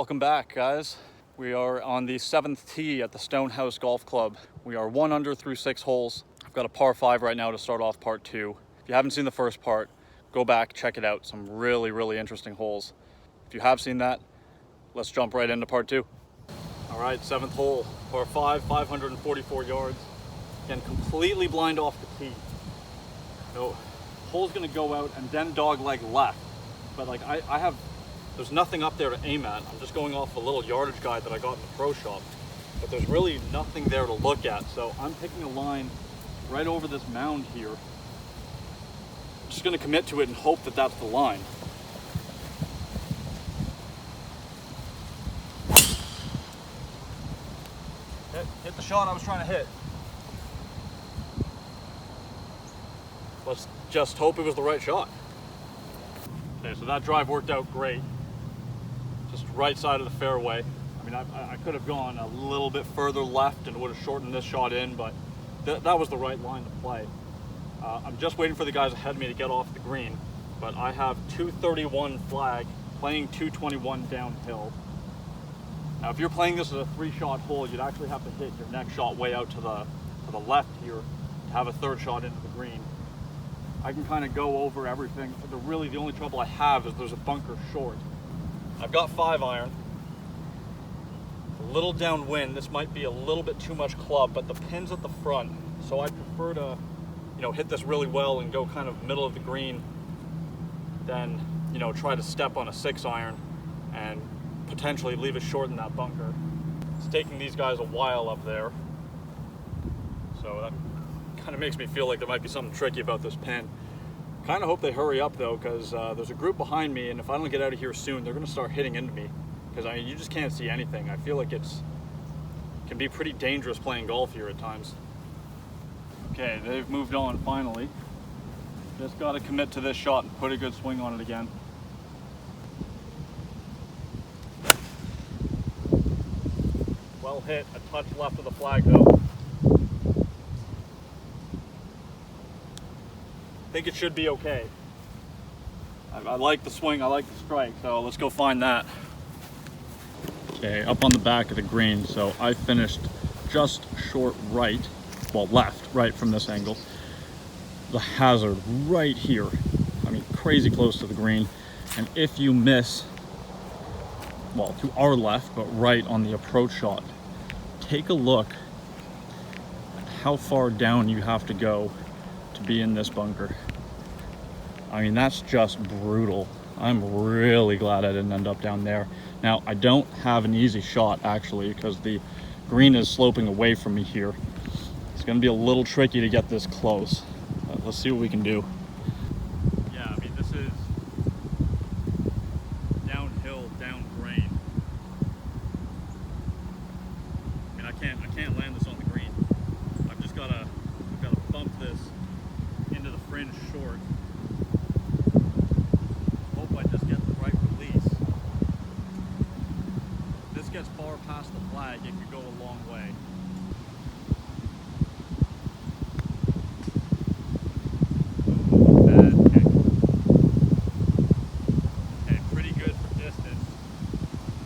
Welcome back, guys. We are on the 7th tee at the Stonehouse Golf Club. We are 1 under through 6 holes. I've got a par 5 right now to start off part 2. If you haven't seen the first part, go back, check it out. Some really interesting holes. If you have seen that, let's jump right into part 2. All right, 7th hole, par 5, 544 yards. Again, completely blind off the tee. So, hole's gonna go out and then dog leg left. But like there's nothing up there to aim at. I'm just going off a little yardage guide that I got in the pro shop. But there's really nothing there to look at. So I'm picking a line right over this mound here. I'm just gonna commit to it and hope that that's the line. Hit the shot I was trying to hit. Let's just hope it was the right shot. Okay, so that drive worked out great. Just right side of the fairway. I mean, I could have gone a little bit further left and would have shortened this shot in, but that was the right line to play. I'm just waiting for the guys ahead of me to get off the green, but I have 231 flag, playing 221 downhill. Now, if you're playing this as a 3-shot hole, you'd actually have to hit your next shot way out to the left here to have a 3rd shot into the green. I can kind of go over everything. The only trouble I have is there's a bunker short. I've got 5-iron. A little downwind. This might be a little bit too much club, but the pin's at the front, so I prefer to, hit this really well and go kind of middle of the green than, try to step on a 6-iron and potentially leave it short in that bunker. It's taking these guys a while up there, so that kind of makes me feel like there might be something tricky about this pin. Kind of hope they hurry up though, because there's a group behind me, and if I don't get out of here soon, they're going to start hitting into me, because you just can't see anything. I feel like it can be pretty dangerous playing golf here at times. Okay, they've moved on finally. Just got to commit to this shot and put a good swing on it again. Well hit, a touch left of the flag though. I think it should be okay. I like the swing, I like the strike, so let's go find that. Okay, up on the back of the green, so I finished just short right, well right from this angle. The hazard right here. I mean, crazy close to the green. And if you miss, well, to our left, but right on the approach shot, take a look at how far down you have to go to be in this bunker. I mean, that's just brutal. I'm really glad I didn't end up down there. Now, I don't have an easy shot actually, because the green is sloping away from me here. It's gonna be a little tricky to get this close, but let's see what we can do. Yeah, I mean, this is downhill, down grain. I mean, I can't land this on the green. I've gotta bump this into the fringe short. Hope I just get the right release. If this gets far past the flag, it could go a long way. Bad kick. Okay, pretty good for distance.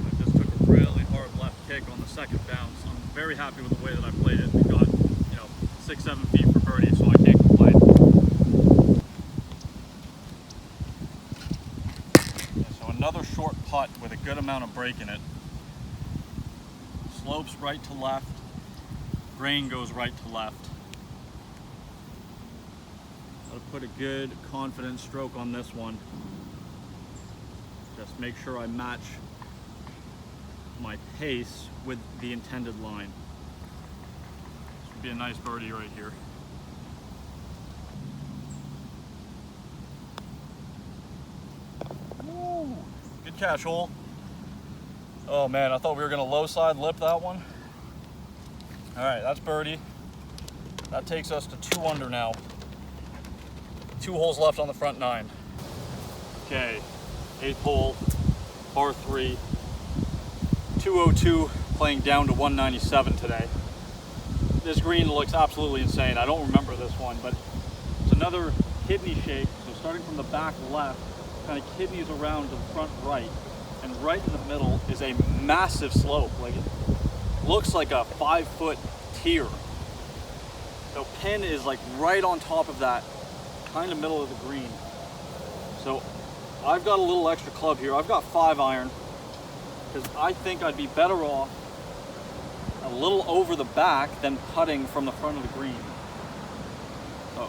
I just took a really hard left kick on the 2nd bounce. I'm very happy with the way that I played it. We got 6-7 feet for birdie, so I can't complain. Yeah, so another short putt with a good amount of break in it. Slopes right to left, grain goes right to left. I'll put a good confident stroke on this one. Just make sure I match my pace with the intended line. Be a nice birdie right here. Woo. Good catch, hole. Oh man, I thought we were gonna low side lip that one. All right, that's birdie. That takes us to 2 under now. 2 holes left on the front 9. Okay, 8th hole, par 3. 202, playing down to 197 today. This green looks absolutely insane. I don't remember this one, but it's another kidney shape. So starting from the back left, kind of kidneys around to the front right. and right in the middle is a massive slope. Like, it looks like a 5-foot tier. So pin is like right on top of that, kind of middle of the green. So I've got a little extra club here. I've got 5-iron because I think I'd be better off a little over the back than putting from the front of the green. So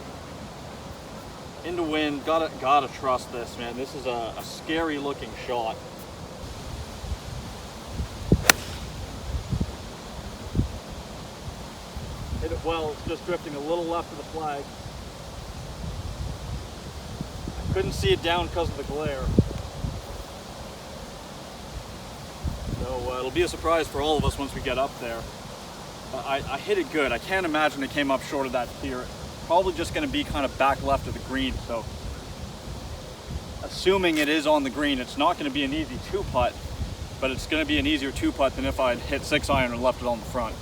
into wind, gotta trust this, man. This is a scary looking shot. Hit it well, it's just drifting a little left of the flag. I couldn't see it down because of the glare. So it'll be a surprise for all of us once we get up there. But I hit it good. I can't imagine it came up short of that tier. Probably just going to be kind of back left of the green. So assuming it is on the green, it's not going to be an easy 2-putt, but it's going to be an easier 2-putt than if I had hit 6-iron and left it on the front.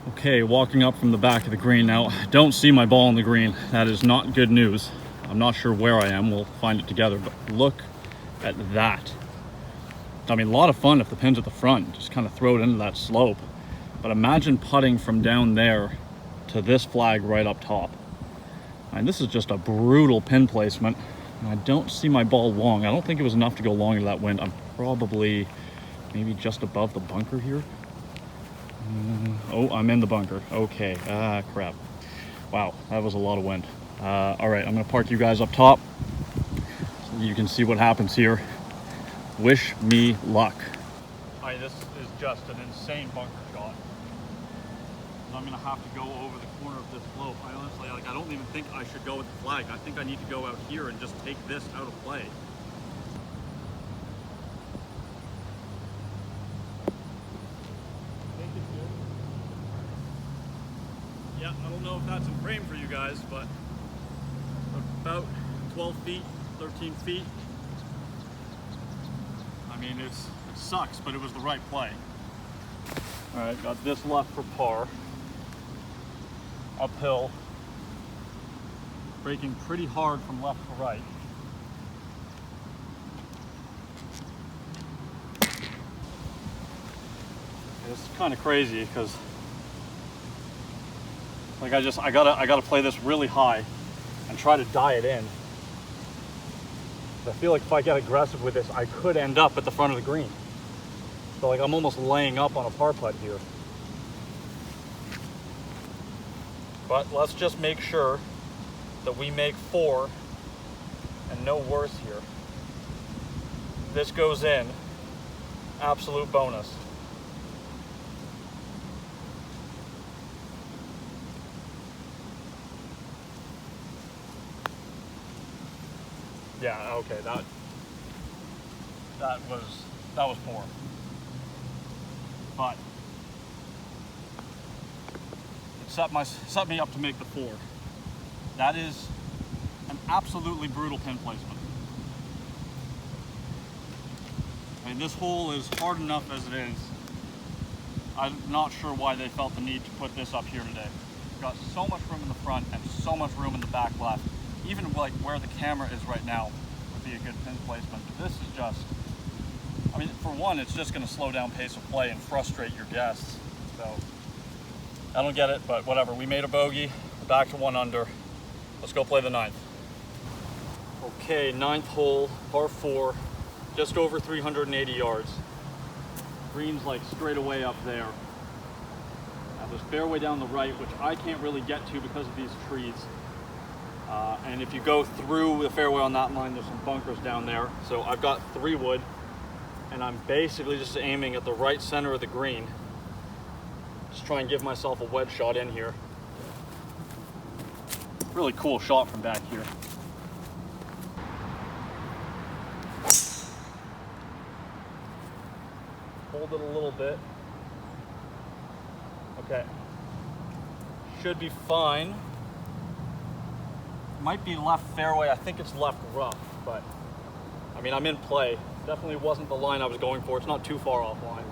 Okay, walking up from the back of the green now. Don't see my ball on the green. That is not good news. I'm not sure where I am. We'll find it together, but look at that. I mean, a lot of fun if the pin's at the front. Just kind of throw it into that slope. But imagine putting from down there to this flag right up top. And this is just a brutal pin placement. And I don't see my ball long. I don't think it was enough to go long into that wind. I'm probably maybe just above the bunker here. Oh, I'm in the bunker. Okay, crap. Wow, that was a lot of wind. All right, I'm gonna park you guys up top so you can see what happens here. Wish me luck. All right, this is just an insane bunker shot. I'm gonna have to go over the corner of this slope. I honestly, I don't even think I should go with the flag. I think I need to go out here and just take this out of play. Yeah, I don't know if that's in frame for you guys, but about 12 feet, 13 feet. I mean, it sucks, but it was the right play. All right, got this left for par. Uphill. Braking pretty hard from left to right. It's kind of crazy because like I gotta play this really high and try to die it in. I feel like if I get aggressive with this, I could end up at the front of the green. So like I'm almost laying up on a par putt here. But let's just make sure that we make 4 and no worse here. This goes in, absolute bonus. Yeah, okay, that was poor. But it set me up to make the 4. That is an absolutely brutal pin placement. I mean, this hole is hard enough as it is. I'm not sure why they felt the need to put this up here today. We've got so much room in the front and so much room in the back left. Even like where the camera is right now would be a good pin placement. But this is just, I mean, for one, it's just going to slow down pace of play and frustrate your guests. So I don't get it, but whatever. We made a bogey. We're back to 1 under. Let's go play the 9th. Okay, 9th hole, par 4, just over 380 yards. Green's like straight away up there. Now there's fairway down the right, which I can't really get to because of these trees. And if you go through the fairway on that line, there's some bunkers down there. So I've got 3 wood, and I'm basically just aiming at the right center of the green. Just try and give myself a wedge shot in here. Really cool shot from back here. Hold it a little bit. Okay. Should be fine. Might be left fairway. I think it's left rough, but I mean, I'm in play. Definitely wasn't the line I was going for. It's not too far offline.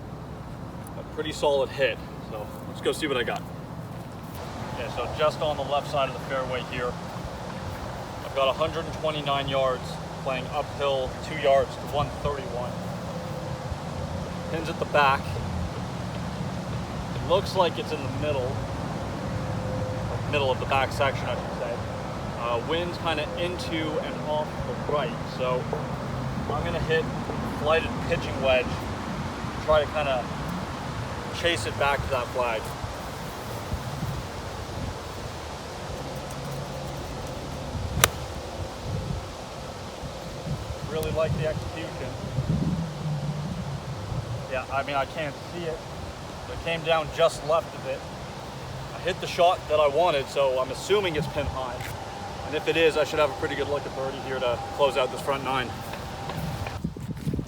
A pretty solid hit. So let's go see what I got. Okay, so just on the left side of the fairway here, I've got 129 yards playing uphill 2 yards to 131. Pins at the back. It looks like it's in the middle of the back section, I should say. Wind's kind of into and off the right, so I'm going to hit flighted pitching wedge, try to kind of chase it back to that flag. Really like the execution. Yeah, I mean, I can't see it. It came down just left of it. I hit the shot that I wanted, so I'm assuming it's pin high. And if it is, I should have a pretty good look at birdie here to close out this front nine.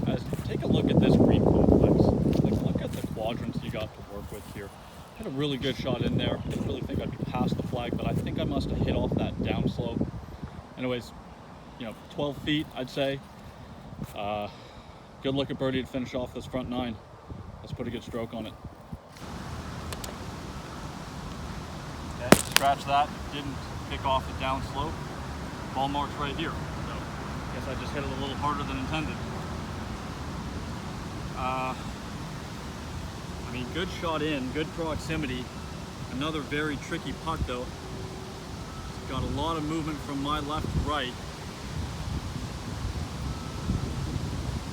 Guys, take a look at this green complex. Like, look at the quadrants you got to work with here. Had a really good shot in there. Didn't really think I'd be past the flag, but I think I must have hit off that downslope. Anyways, you know, 12 feet, I'd say. Good look at birdie to finish off this front nine. Let's put a good stroke on it. Okay, scratch that. Didn't pick off the downslope. Ball marks right here. So I guess I just hit it a little harder than intended. I mean, good shot in, good proximity. Another very tricky putt though. Got a lot of movement from my left to right.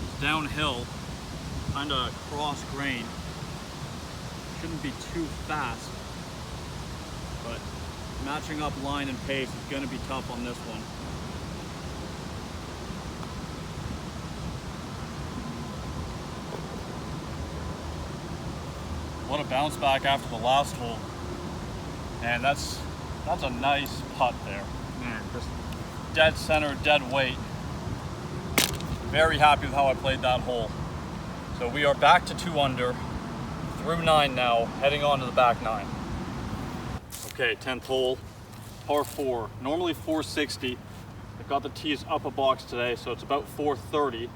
It's downhill, kind of cross grain. Shouldn't be too fast, but matching up line and pace is going to be tough on this one. What a bounce back after the last hole. And that's a nice putt there. Man, just dead center, dead weight. Very happy with how I played that hole. So we are back to 2 under, through 9 now, heading on to the back 9. Okay, 10th hole, par 4, normally 460. I've got the tees up a box today, so it's about 430.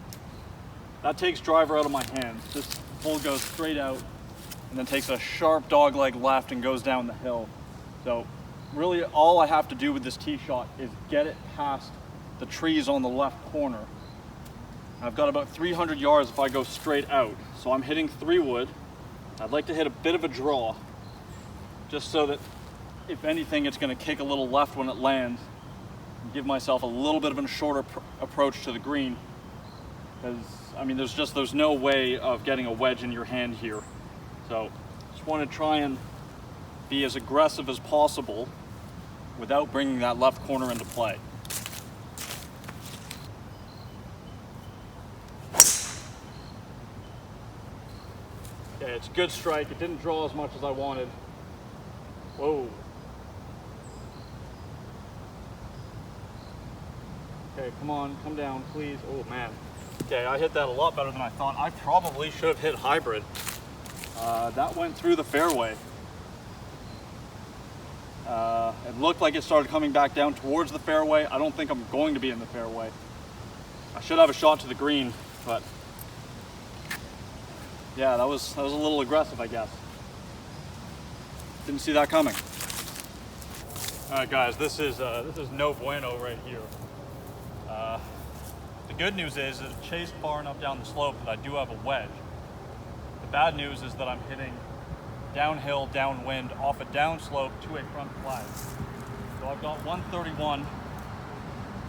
That takes driver out of my hands. This hole goes straight out and then takes a sharp dogleg left and goes down the hill. So really all I have to do with this tee shot is get it past the trees on the left corner. I've got about 300 yards if I go straight out. So I'm hitting 3 wood. I'd like to hit a bit of a draw, just so that if anything, it's going to kick a little left when it lands, and give myself a little bit of a shorter approach to the green. Because, I mean, there's no way of getting a wedge in your hand here. So just want to try and be as aggressive as possible without bringing that left corner into play. Okay, it's a good strike. It didn't draw as much as I wanted. Whoa. Okay, come on, come down, please. Oh man. Okay, I hit that a lot better than I thought. I probably should have hit hybrid. That went through the fairway. It looked like it started coming back down towards the fairway. I don't think I'm going to be in the fairway. I should have a shot to the green, but yeah, that was a little aggressive, I guess. Didn't see that coming. All right, guys, this is no bueno right here. The good news is it chased far enough down the slope that I do have a wedge. The bad news is that I'm hitting downhill, downwind, off a downslope to a front flag. So I've got 131,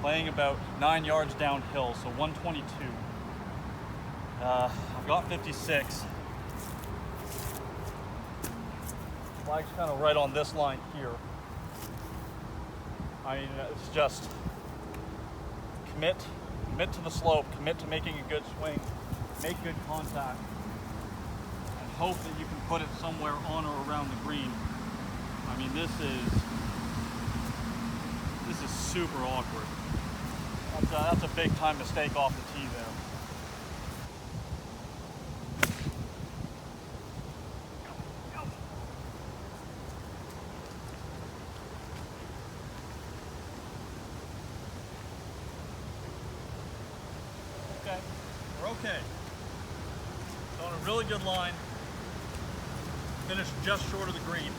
playing about 9 yards downhill, so 122. I've got 56. Flag's kind of right on this line here. I mean, it's just commit to the slope, commit to making a good swing, make good contact, and hope that you can put it somewhere on or around the green. I mean, this is super awkward. That's a big time mistake off the tee there. Okay, we're okay. So on a really good line, finished just short of the green,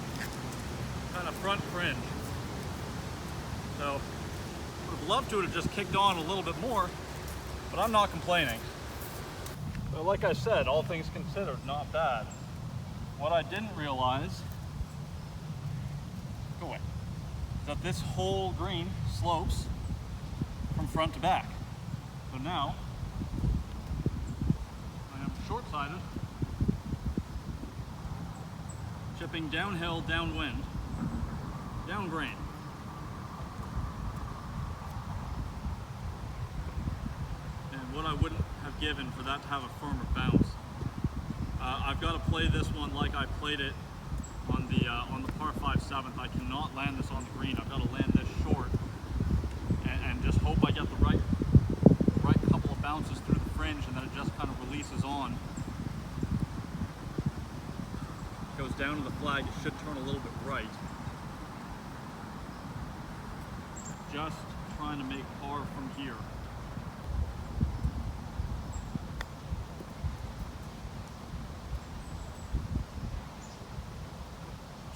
kind of front fringe. So would have loved to have just kicked on a little bit more, but I'm not complaining. But like I said, all things considered, not bad. What I didn't realize, go away, is that this whole green slopes from front to back. So now, I am short-sided, chipping downhill, downwind, down green. And what I wouldn't have given for that to have a firmer bounce. I've got to play this one like I played it on the par 5 7th. I cannot land this on the green. I've got to land this short and just hope I get the right couple of bounces through the fringe, and then it just kind of releases on. Goes down to the flag. It should turn a little bit right. Just trying to make par from here.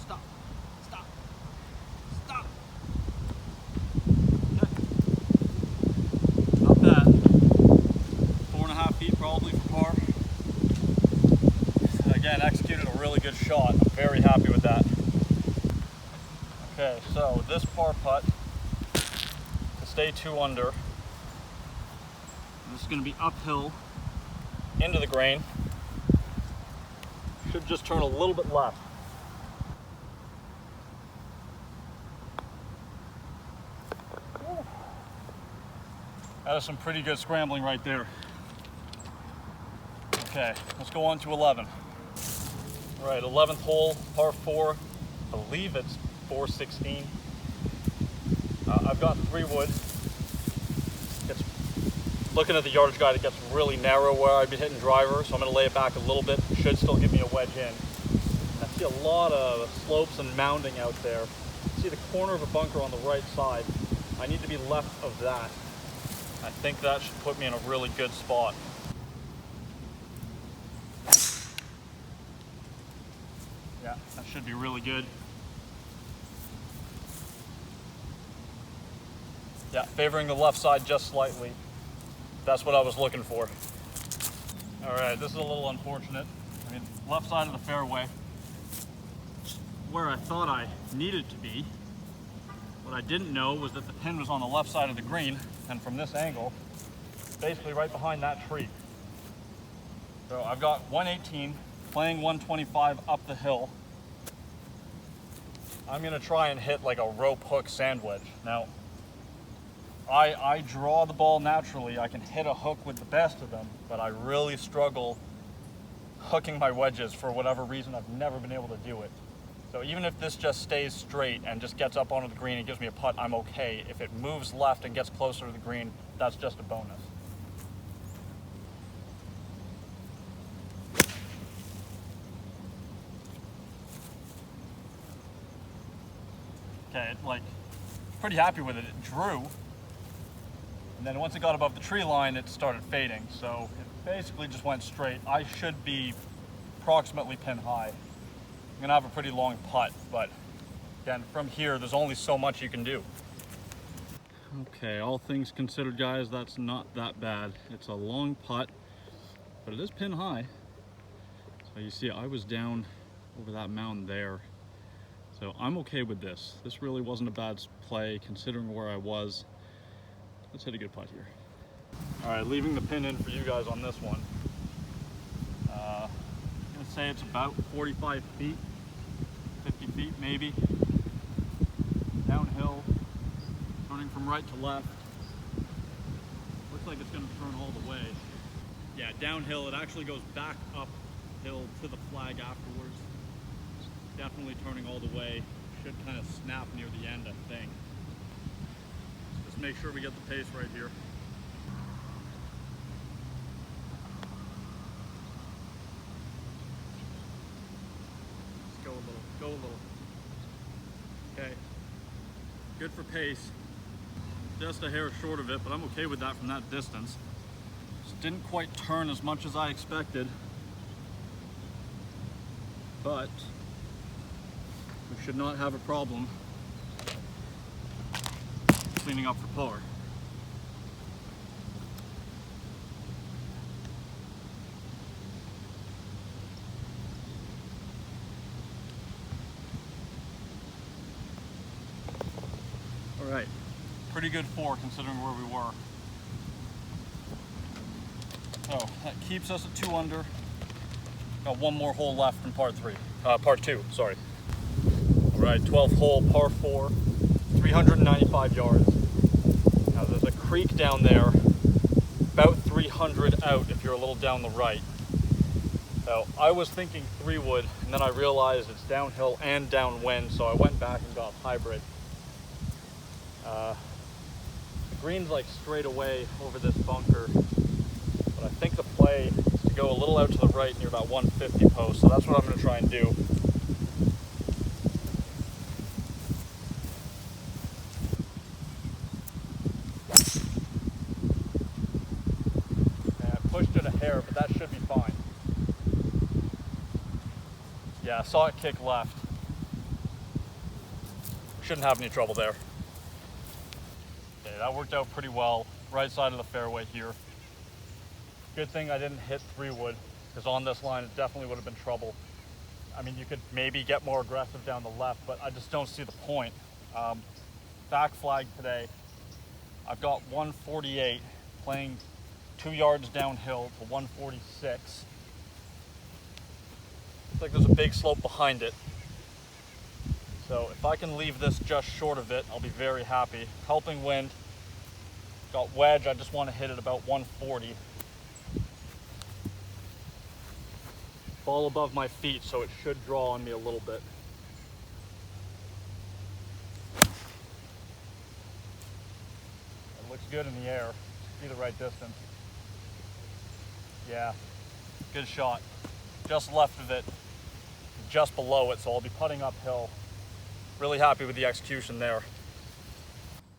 Stop. Stop. Stop. Okay. Not bad. 4.5 feet probably for par. Again, executed a really good shot. I'm very happy with that. Okay, so this par putt to stay 2 under. This is going to be uphill into the green. Should just turn a little bit left. That is some pretty good scrambling right there. Okay, let's go on to 11. All right, 11th hole, par 4. I believe it's 416. I've got 3 wood. Looking at the yardage guide, it gets really narrow where I'd be hitting driver, so I'm going to lay it back a little bit. Should still give me a wedge in. I see a lot of slopes and mounding out there. I see the corner of a bunker on the right side. I need to be left of that. I think that should put me in a really good spot. Yeah, that should be really good. Yeah, favoring the left side just slightly. That's what I was looking for. All right, this is a little unfortunate. I mean, left side of the fairway, where I thought I needed to be. What I didn't know was that the pin was on the left side of the green, and from this angle, basically right behind that tree. So I've got 118, playing 125 up the hill. I'm gonna try and hit like a rope hook sand wedge. Now, I draw the ball naturally. I can hit a hook with the best of them, but I really struggle hooking my wedges for whatever reason. I've never been able to do it. So even if this just stays straight and just gets up onto the green and gives me a putt, I'm okay. If it moves left and gets closer to the green, that's just a bonus. Okay, pretty happy with it. It drew. And then once it got above the tree line, it started fading. So it basically just went straight. I should be approximately pin high. I'm gonna have a pretty long putt, but again, from here, there's only so much you can do. Okay, all things considered, guys, that's not that bad. It's a long putt, but it is pin high. So you see, I was down over that mound there. So I'm okay with this. This really wasn't a bad play considering where I was. Let's hit a good putt here. All right, leaving the pin in for you guys on this one. I'm gonna say it's about 45 feet, 50 feet maybe. Downhill, turning from right to left. Looks like it's gonna turn all the way. Yeah, downhill, it actually goes back uphill to the flag afterwards. Definitely turning all the way. Should kind of snap near the end, I think. Just make sure we get the pace right here. Let's go a little, go a little. Okay, good for pace. Just a hair short of it, but I'm okay with that from that distance. Just didn't quite turn as much as I expected, but we should not have a problem cleaning up for par. All right, pretty good 4 considering where we were. So that keeps us at 2 under. Got one more hole left in part 2, sorry. All right, 12th hole, par 4, 395 yards. Now there's a creek down there, about 300 out if you're a little down the right. So I was thinking 3-wood, and then I realized it's downhill and downwind, so I went back and got hybrid. The green's like straight away over this bunker, but I think the play is to go a little out to the right near about 150 post, so that's what I'm going to try and do. Yeah, I pushed it a hair, but that should be fine. Yeah, I saw it kick left. Shouldn't have any trouble there. Okay, that worked out pretty well. Right side of the fairway here. Good thing I didn't hit 3-wood, because on this line it definitely would have been trouble. I mean, you could maybe get more aggressive down the left, but I just don't see the point. Back flag today. I've got 148 playing 2 yards downhill to 146. Looks like there's a big slope behind it. So if I can leave this just short of it, I'll be very happy. Helping wind. Got wedge, I just want to hit it about 140. Ball above my feet, so it should draw on me a little bit. It looks good in the air. See the right distance. Yeah, good shot. Just left of it, just below it, so I'll be putting uphill. Really happy with the execution there.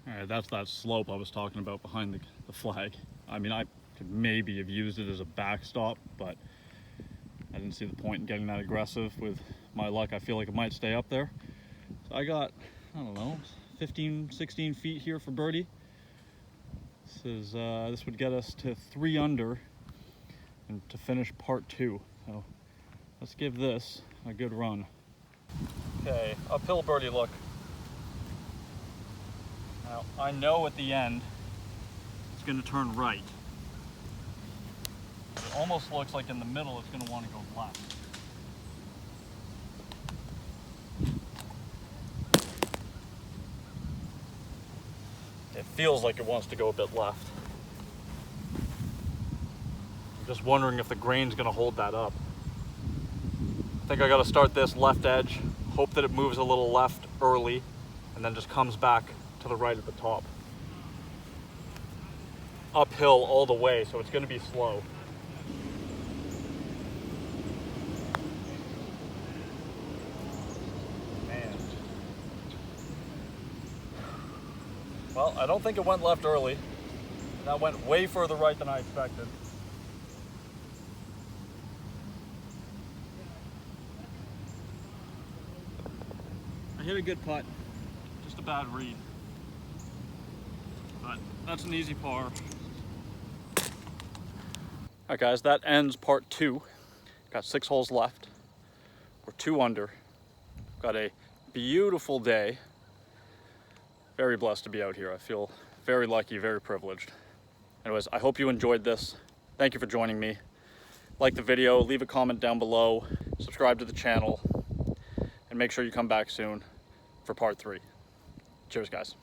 All right, that's that slope I was talking about behind the flag. I mean, I could maybe have used it as a backstop, but I didn't see the point in getting that aggressive. With my luck, I feel like it might stay up there. So I got, I don't know, 15, 16 feet here for birdie. This would get us to 3 under and to finish part 2. So let's give this a good run. Okay, uphill birdie look. Now, I know at the end it's going to turn right. It almost looks like in the middle it's going to want to go left. It feels like it wants to go a bit left. I'm just wondering if the grain's going to hold that up. I think I got to start this left edge, hope that it moves a little left early, and then just comes back to the right at the top. Uphill all the way, so it's going to be slow. Man. Well, I don't think it went left early. That went way further right than I expected. I hit a good putt, just a bad read. But that's an easy par. All right, guys, that ends part 2. Got 6 holes left. We're 2 under. Got a beautiful day. Very blessed to be out here. I feel very lucky, very privileged. Anyways, I hope you enjoyed this. Thank you for joining me. Like the video, leave a comment down below, subscribe to the channel, and make sure you come back soon for part 3. Cheers, guys.